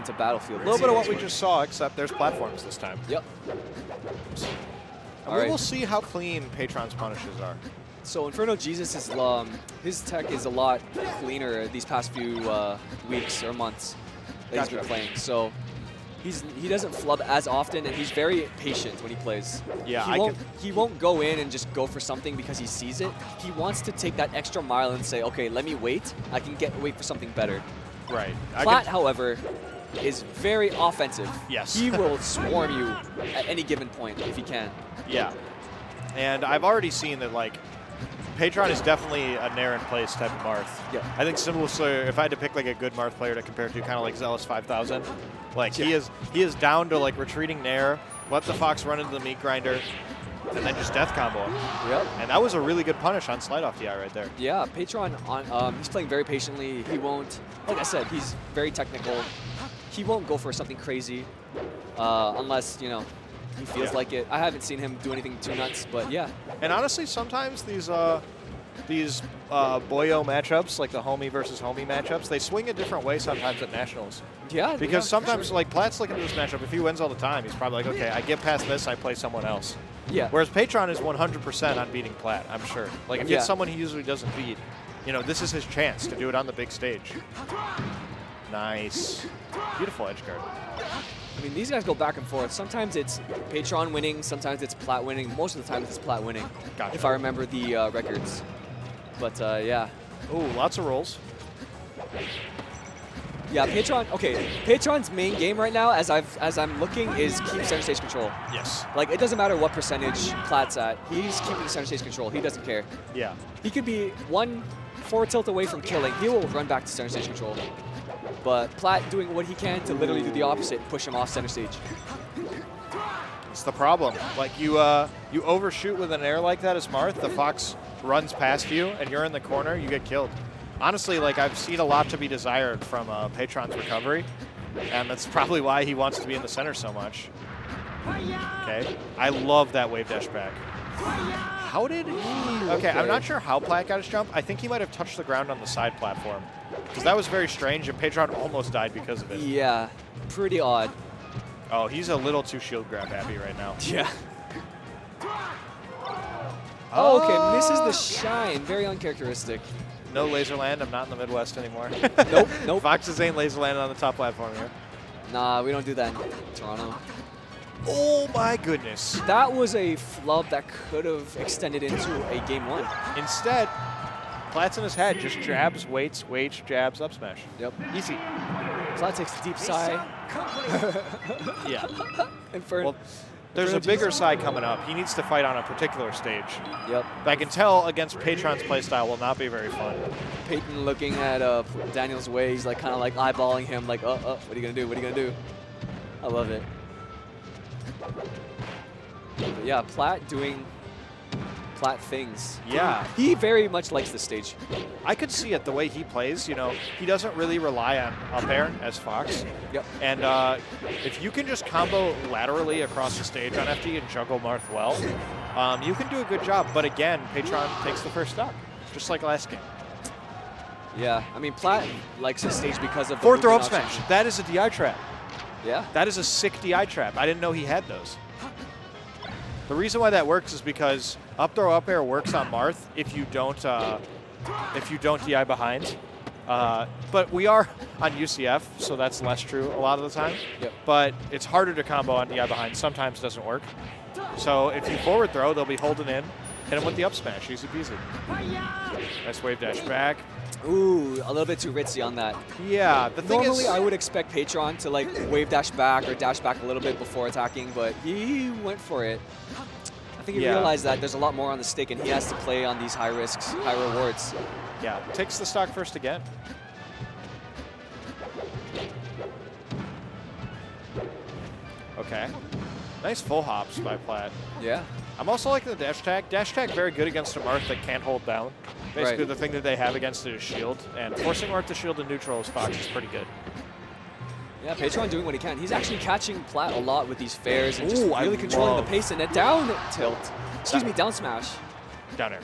into Battlefield. A little bit of what we just saw, except there's platforms this time. Yep. And we will see how clean Paytron's punishes are. So Inferno Jesus is his tech is a lot cleaner these past few weeks or months that he's been playing. So he doesn't flub as often, and he's very patient when he plays. Yeah, he won't go in and just go for something because he sees it. He wants to take that extra mile and say, okay, let me wait. I can wait for something better. Right. Plat, however, is very offensive. Yes. He will swarm you at any given point if he can. Yeah. And I've already seen that, like, Paytron is definitely a nair in place type of Marth. Yeah. I think similar, if I had to pick like a good Marth player to compare to, kind of like Zealous 5000, like he is down to like retreating nair, let the Fox run into the meat grinder, and then just death combo him. Yep. And that was a really good punish on slide off DI right there. Yeah, Paytron he's playing very patiently. He won't, like I said, he's very technical. He won't go for something crazy unless, you know, he feels like it. I haven't seen him do anything too nuts, but yeah. And honestly, sometimes these Boyo matchups, like the homie versus homie matchups, they swing a different way sometimes at Nationals. Yeah. Because sometimes, like, Plat's looking at this matchup, if he wins all the time, he's probably like, okay, I get past this, I play someone else. Yeah. Whereas Paytron is 100% on beating Plat, I'm sure. Like, if it's someone he usually doesn't beat, you know, this is his chance to do it on the big stage. Nice. Beautiful edge guard. I mean, these guys go back and forth. Sometimes it's Paytron winning, sometimes it's Plat winning. Most of the time it's Plat winning, if I remember the records. But yeah. Ooh, lots of rolls. Yeah, Paytron. Okay, Paytron's main game right now, as I'm looking, is keep center stage control. Yes. Like, it doesn't matter what percentage Plat's at. He's keeping center stage control. He doesn't care. Yeah. He could be 1 forward tilt away from killing. He will run back to center stage control. But Plat doing what he can to literally do the opposite, push him off center stage. It's the problem. Like, you overshoot with an air like that as Marth, the Fox runs past you, and you're in the corner, you get killed. Honestly, like, I've seen a lot to be desired from Paytron's recovery, and that's probably why he wants to be in the center so much. Okay, I love that wave dash back. How did he? Okay, I'm not sure how Plat got his jump. I think he might have touched the ground on the side platform, because that was very strange, and Paytron almost died because of it. Yeah, pretty odd. Oh, he's a little too shield grab happy right now. Yeah. Oh, okay, misses the shine. Very uncharacteristic. No laser land. I'm not in the Midwest anymore. Nope. Foxes ain't laser landing on the top platform here. Nah, we don't do that in Toronto. Oh my goodness. That was a flub that could have extended into a game 1. Instead, Plat's in his head. Just jabs, waits, jabs, up smash. Yep. Easy. Plat takes a deep sigh. Yeah. Inferno. Well, there's a bigger side coming up. He needs to fight on a particular stage. Yep. But I can tell against Paytron's playstyle will not be very fun. Peyton looking at Daniel's way. He's like kind of like eyeballing him like, what are you going to do? What are you going to do? I love it. But yeah, Plat doing Plat things. Yeah. He very much likes this stage. I could see it the way he plays. You know, he doesn't really rely on up air as Fox. Yep. And if you can just combo laterally across the stage on FD and juggle Marth well, you can do a good job. But again, Paytron takes the first stock, just like last game. Yeah, I mean, Plat likes this stage because of the Fourth throw up movement smash. option. That is a DI trap. Yeah. That is a sick DI trap. I didn't know he had those. The reason why that works is because up throw up air works on Marth if you don't DI behind. But we are on UCF, so that's less true a lot of the time. Yep. But it's harder to combo on DI behind. Sometimes it doesn't work. So if you forward throw, they'll be holding in. Hit him with the up smash, easy peasy. Nice wave dash back. Ooh, a little bit too ritzy on that. Yeah, the thing Normally, is, I would expect Paytron to like wave dash back or dash back a little bit before attacking, but he went for it. I think he realized that there's a lot more on the stake, and he has to play on these high risks, high rewards. Yeah, takes the stock first again. Okay. Nice full hops by Plat. Yeah. I'm also liking the dash tag. Dash tag very good against a Marth that can't hold down. Basically, the thing that they have against it is shield, and forcing Marth to shield in neutral as Fox is pretty good. Yeah, Paytron doing what he can. He's actually catching Plat a lot with these fares and just Ooh, really controlling the pace and a down tilt. Excuse me, down smash. Down air.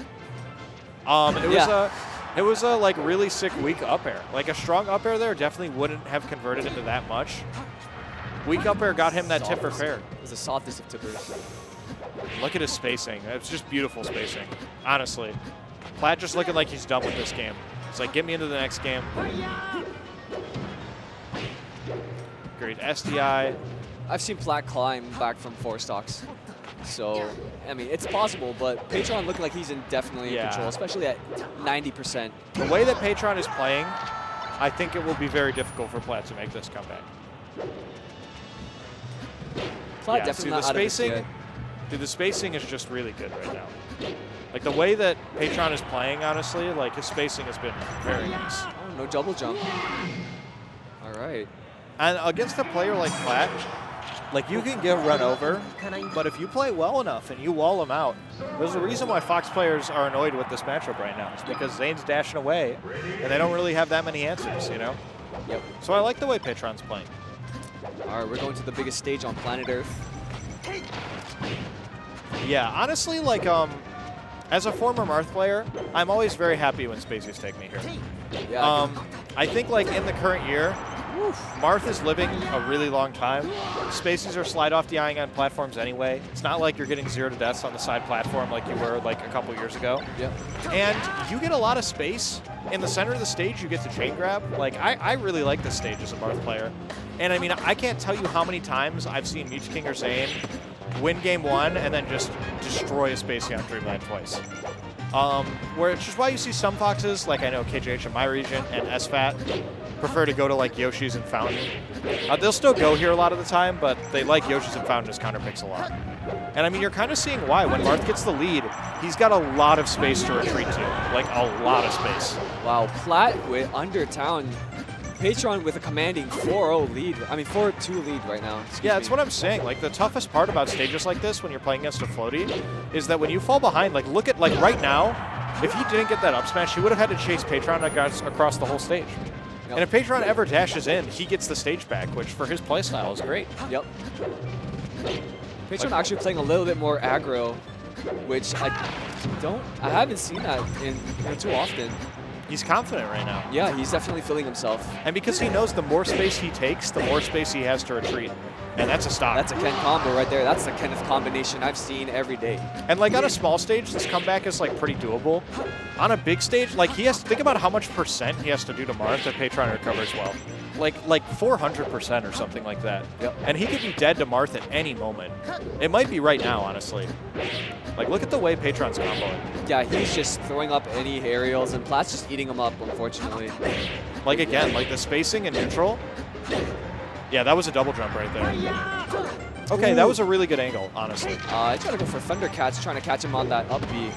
It It was a like really sick weak up air. Like a strong up air there definitely wouldn't have converted into that much. Weak up air got him that tip for fair. It was the softest of tippers. Look at his spacing. It's just beautiful spacing, honestly. Plat just looking like he's done with this game. It's like, get me into the next game. Great SDI. I've seen Plat climb back from 4 stocks. So, I mean, it's possible, but Paytron looked like he's definitely in control, especially at 90%. The way that Paytron is playing, I think it will be very difficult for Plat to make this comeback. Plat definitely not out of this yet. Dude, the spacing is just really good right now. Like the way that Paytron is playing, honestly, like his spacing has been very nice. Oh, no double jump. All right. And against a player like Plat, like you can get run over, but if you play well enough and you wall him out, there's a reason why Fox players are annoyed with this matchup right now. It's because Zane's dashing away, and they don't really have that many answers, you know? Yep. So I like the way Paytron's playing. All right, we're going to the biggest stage on planet Earth. Yeah, honestly, like, as a former Marth player, I'm always very happy when Spaceys take me here. Yeah. I think, like, in the current year, Marth is living a really long time. Spaceys are slide-off DIing on platforms anyway. It's not like you're getting 0 to deaths on the side platform like you were, like, a couple years ago. Yep. And you get a lot of space. In the center of the stage, you get to chain grab. Like, I really like this stage as a Marth player. And, I mean, I can't tell you how many times I've seen Meech King or Zane win game 1 and then just destroy a Spacey on Dreamland twice. Which is why you see some Foxes, like I know KJH in my region and SFAT, prefer to go to like Yoshi's and Fountain. They'll still go here a lot of the time, but they like Yoshi's and Fountain as counter picks a lot. And I mean, you're kind of seeing why. When Marth gets the lead, he's got a lot of space to retreat to. Like, a lot of space. Wow, Plat with Undertown. Paytron with a commanding 4-0 lead. I mean, 4-2 lead right now. Yeah, that's what I'm saying. Like, the toughest part about stages like this when you're playing against a floaty is that when you fall behind, like, look at, like, right now, if he didn't get that up smash, he would have had to chase Paytron across the whole stage. Yep. And if Paytron ever dashes in, he gets the stage back, which for his playstyle is great. Yep. Paytron actually playing a little bit more aggro, which I haven't seen that in too often. He's confident right now. Yeah, he's definitely feeling himself. And because he knows the more space he takes, the more space he has to retreat. And that's a stop. That's a Ken combo right there. That's the Kenneth combination I've seen every day. And like on a small stage, this comeback is like pretty doable. On a big stage, like he has to think about how much percent he has to do to Marth if Paytron recovers well. Like 400% or something like that. Yep. And he could be dead to Marth at any moment. It might be right now, honestly. Like, look at the way Paytron's comboing. Yeah, he's just throwing up any aerials, and Plat's just eating them up, unfortunately. Like, again, like the spacing and neutral. Yeah, that was a double jump right there. Okay, that was a really good angle, honestly. I try to go for Thundercats, trying to catch him on that up B.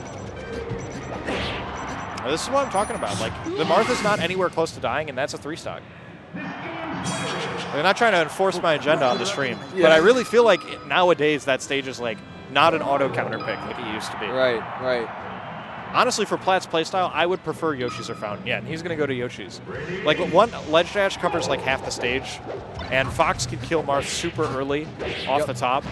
This is what I'm talking about. Like, the Marth is not anywhere close to dying, and that's a 3-stock. I'm not trying to enforce my agenda on the stream, but I really feel like nowadays that stage is like not an auto counter pick like it used to be. Right, right. Honestly, for Plat's playstyle, I would prefer Yoshi's or Fountain. Yeah, and he's going to go to Yoshi's. Like, one ledge dash covers like half the stage, and Fox can kill Marth super early off the top.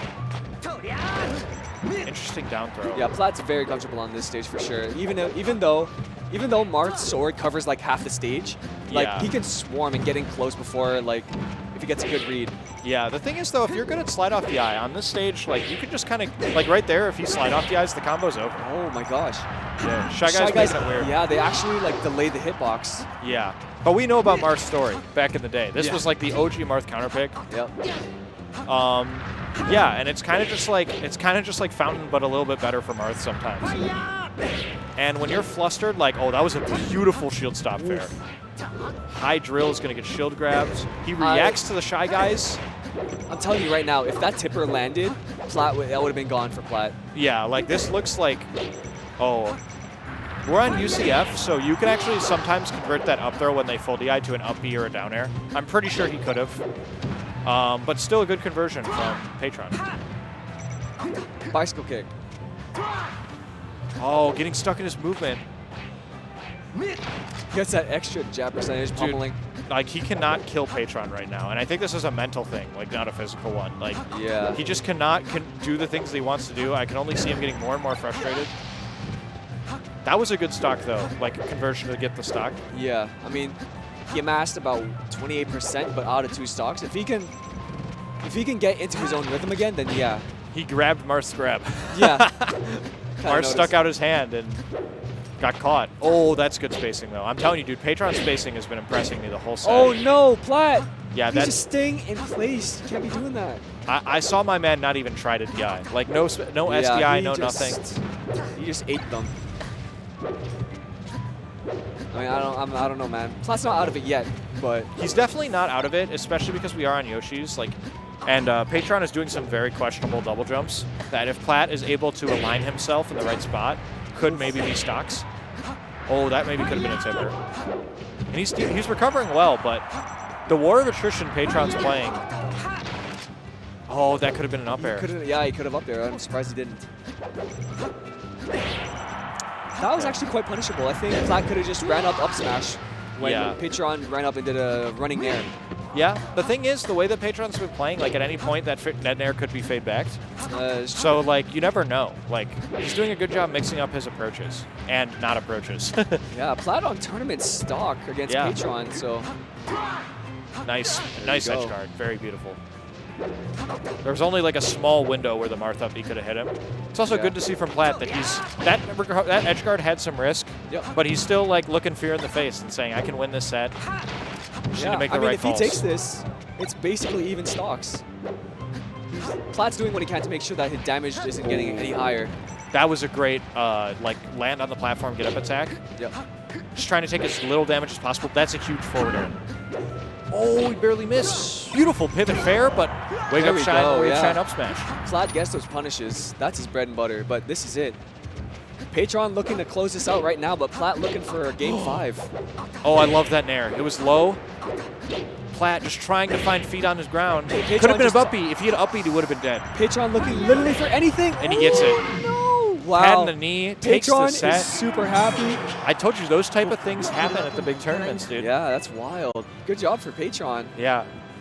Interesting down throw. Yeah, Plat's very comfortable on this stage for sure. Even though Marth's sword covers like half the stage, like he can swarm and get in close before like if he gets a good read. Yeah, the thing is though, if you're good at slide off DI on this stage, like you could just kind of like right there, if he slide off DIs, the combo's over. Oh my gosh. Yeah, Shy Guy's making it weird. Yeah, they actually like delayed the hitbox. Yeah, but we know about Marth's story back in the day. This was like the OG Marth counter pick. Yep. Yeah, and it's kind of just like Fountain, but a little bit better for Marth sometimes. And when you're flustered, like, oh, that was a beautiful shield stop fair. High drill is going to get shield grabs. He reacts to the Shy Guys. I'm telling you right now, if that tipper landed, Plat that would have been gone for Plat. Yeah, like this looks like, oh, we're on UCF, so you can actually sometimes convert that up throw when they full DI to an up B or a down air. I'm pretty sure he could have. But still a good conversion from Paytron. Bicycle kick. Oh, getting stuck in his movement. He gets that extra jab percentage pummeling. Like, he cannot kill Paytron right now. And I think this is a mental thing, like, not a physical one. Like, he just cannot do the things that he wants to do. I can only see him getting more and more frustrated. That was a good stock, though, like conversion to get the stock. Yeah, I mean, he amassed about 28%, but out of 2 stocks. If he can get into his own rhythm again, then yeah. He grabbed Marth's grab. Yeah. Marth stuck out his hand and got caught. Oh, that's good spacing, though. I'm telling you, dude, Paytron's spacing has been impressing me the whole set. Oh, no, Plat. Yeah, he's that's just staying in place. You can't be doing that. I saw my man not even try to DI. Like, no SDI, no nothing. He just ate them. I mean, I don't know, man. Plat's not out of it yet, but He's definitely not out of it, especially because we are on Yoshi's. Like, and Paytron is doing some very questionable double jumps that if Plat is able to align himself in the right spot, could maybe be stocks. Oh, that maybe could have been a tipper. And he's recovering well, but the war of attrition Paytron's playing. Oh, that could have been an up air. Yeah, he could have up there. I'm surprised he didn't. That was actually quite punishable. I think Plat could have just ran up smash when Paytron ran up and did a running nair. Yeah, the thing is, the way that Paytron's been playing, like at any point that nair could be fade backed. So like you never know. Like he's doing a good job mixing up his approaches and not approaches. Yeah, Plat on tournament stock against Paytron. So nice edge guard, very beautiful. There was only like a small window where the Marth up B could have hit him. It's also good to see from Plat that that edge guard had some risk, but he's still like looking fear in the face and saying, "I can win this set." Just need to make the right calls. If he takes this, it's basically even stocks. Plat's doing what he can to make sure that his damage isn't getting any higher. That was a great like land on the platform, get up attack. Yep. Just trying to take as little damage as possible. That's a huge forward air. Oh, he barely missed. Beautiful pivot fair, but wake up shine up smash. Plat gets those punishes. That's his bread and butter, but this is it. Paytron looking to close this out right now, but Plat looking for game 5. Oh, I love that nair. It was low. Plat just trying to find feet on his ground. Could have been an up B. If he had up B, he would have been dead. Paytron looking literally for anything. And he gets it. No. Wow. Pad in the knee, takes the set. Paytron is super happy. I told you, those type of things happen at the big tournaments, dude. Yeah, that's wild. Good job for Paytron. Yeah.